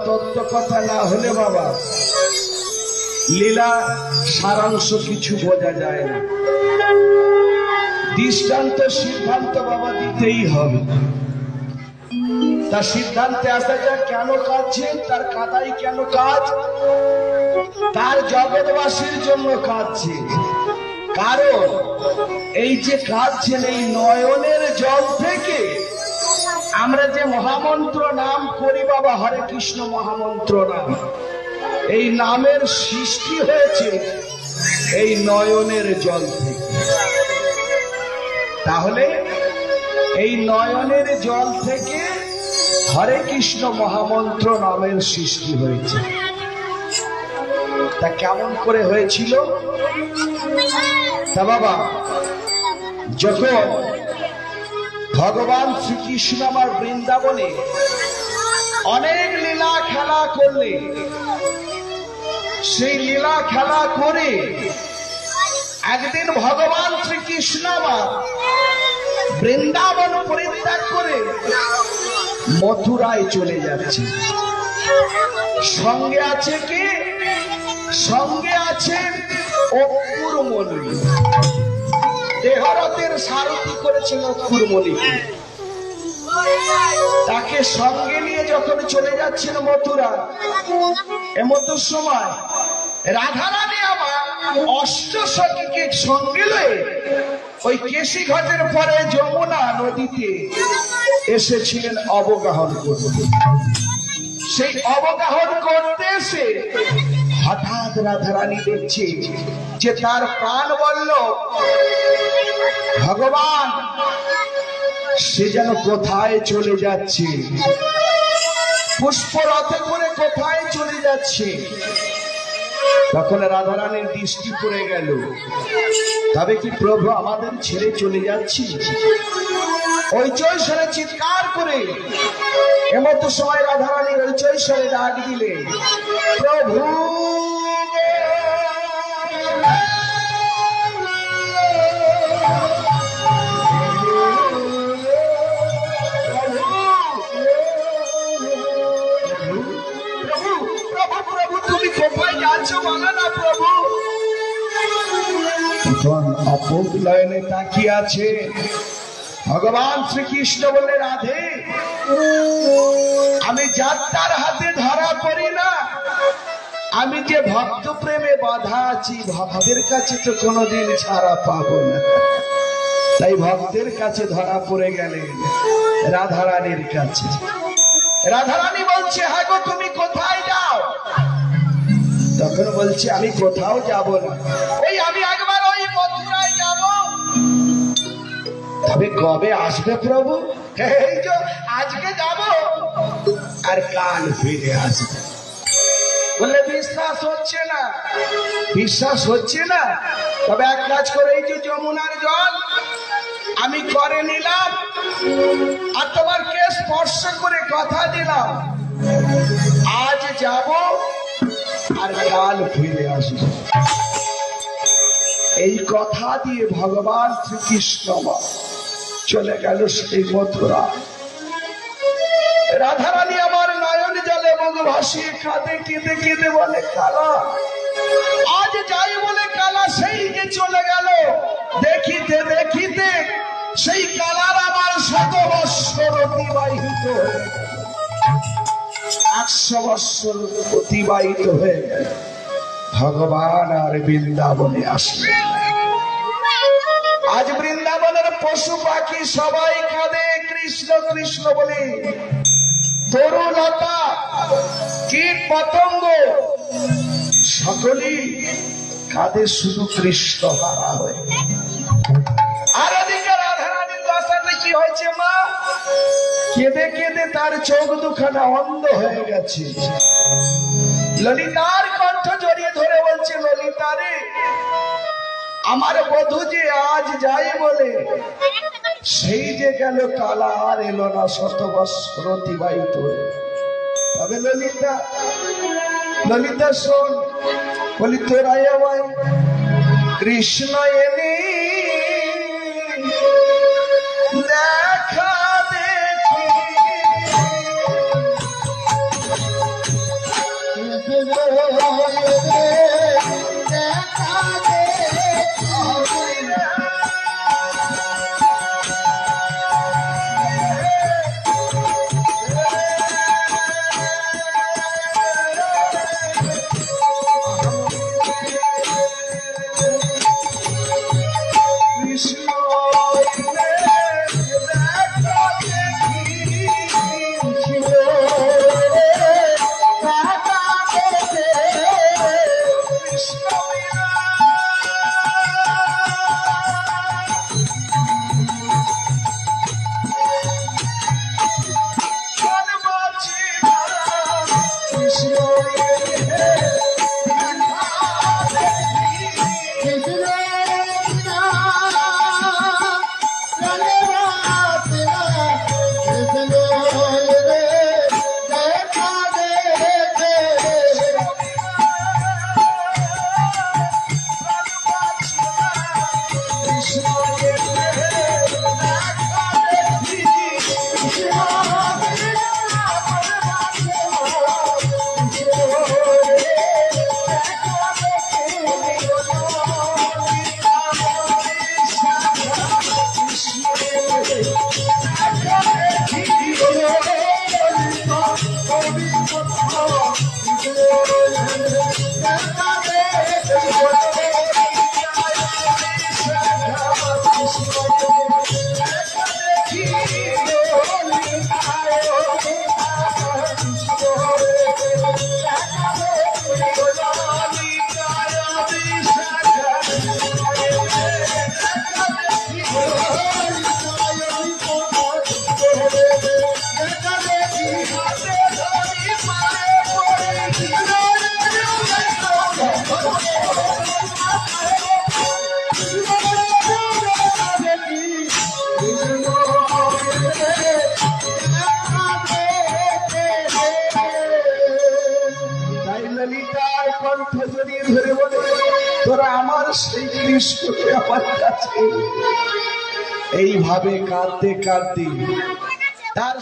তত্ত্ব কথা না হলে বাবা লীলা সারাংশ কিছু বোঝা যায় না। দৃষ্টান্ত সিদ্ধান্ত বাবা দিতেই হবে। তার সিদ্ধান্তে আসা যায় কেন কাঁদছে, তার কাদাই কেন কাজ, তার জগৎবাসীর জন্য কাঁদছে। কারণ এই যে কাঁদছেন এই নয়নের জল থেকে আমরা যে মহামন্ত্র নাম করি বাবা, হরে কৃষ্ণ মহামন্ত্র নাম, এই নামের সৃষ্টি হয়েছে এই নয়নের জল থেকে। তাহলে এই নয়নের জল থেকে হরে কৃষ্ণ মহামন্ত্র নামের সৃষ্টি হয়েছে। তা কেমন করে হয়েছিল? তা বাবা, যখন ভগবান শ্রীকৃষ্ণ আমার বৃন্দাবনে অনেক লীলা খেলা করলে, সেই লীলা খেলা করে একদিন ভগবান শ্রীকৃষ্ণ আমার বৃন্দাবন পরিত্যাগ করে মথুরায় চলে যাচ্ছে। সঙ্গে আছে কি? সঙ্গে আছে অপুরমণি। দেহরথের সারথি করেছিল অপুরমণিকে। তাকে সঙ্গে নিয়ে যখন চলে যাচ্ছেন মথুরা, এমত সময় রাধারানী আমার অষ্টসখীকে সঙ্গে লয়ে ওই কেশি ঘাটের পরে যমুনা নদীতে এসেছিলেন অবগাহন করতে। সেই অবগাহন করতে এসে হঠাৎ রাধারানী দেখছে যে তার প্রাণ বলল ভগবান সে যেন কোথায় চলে যাচ্ছে, পুষ্পরথে করে কোথায় চলে যাচ্ছে। তখন রাধারানীর দৃষ্টি পড়ে গেল, তবে কি প্রভু আমাদের ছেড়ে চলে যাচ্ছি? ওই চৈশরে চিৎকার করে এমত সময় রাধারানীর ওই চৈশরে ডাক দিলে, প্রভু তুমি কোথায় যাচ্ছ বলো না প্রভু। তখন অপূর্ব নয়নে তাকিয়ে আছে ভগবান শ্রীকৃষ্ণ বলে, রাধে আমি যাত্রার হাতে ধরা পড়ি না, আমি যে ভক্ত প্রেমে বাধা আছি, ভক্তের কাছে তো কোনোদিন ছাড়া পাবো না। তাই ভক্তের কাছে ধরা পড়ে গেলেন রাধারানীর কাছে। রাধারানী বলছে, হ্যাঁ গো তুমি কোথায় যাও? তখন বলছে আমি কোথাও যাব না, ওই আমি একবার ওই মথুরায় যাব। তবে কবে আসবে প্রভু? এই যে আজকে যাব আর কাল ফিরে আসবে। বললে বিশ্বাস হচ্ছে না? বিশ্বাস হচ্ছে না? তবে এক কাজ করে, এই যে যমুনার জল আমি করে নিলাম আর তোমারকে স্পর্শ করে কথা দিলাম, আজ যাব আর কাল ফিরে আসবে। এই কথা দিয়ে ভগবান শ্রীকৃষ্ণ চলে গেল সেই মথুরা। রাধারানী আমার নয়ন জলে মুখ ভাসিয়ে কাঁদে, কেঁদে কেঁদে বলে, কালা আজ যাই বলে কালা সেই যে চলে গেল। দেখিতে দেখিতে সেই কালার আমার 100 বৎসর অতিবাহিত হয়ে গেল, 100 বৎসর অতিবাহিত হয়ে গেল। ভগবান আর বৃন্দাবনে আসলেন। আজ বৃন্দাবনের পশু পাখি সবাই কাঁদে কৃষ্ণ কৃষ্ণ বলে, তরুলতা কীট পতঙ্গ সকলেই কাঁদে শুধু কৃষ্ণ হারা হয়ে। আর ওদিকে রাধারানীর দশাতে কি হয়েছে মা? কেঁদে কেঁদে তার চোখ দুখানা অন্ধ হয়ে গেছে। ললিতার কণ্ঠ জড়িয়ে ধরে বলছে, ললিতা রে, আমার বধূ যে আজ যাই বলে সেই যে গেল, কালা আর এলো না, 100 বৎসর অতিবাহিত হয়ে। তবে ললিতা, ললিতা শোন, বলি তোরাই আমায় কৃষ্ণ এনে দেখা দেখি ললিতার কণ্ঠ যদি ধরে বলে তোরা আমার সেই কৃষ্ণকে আমার কাছে এইভাবে কাঁদতে কাঁদতে তার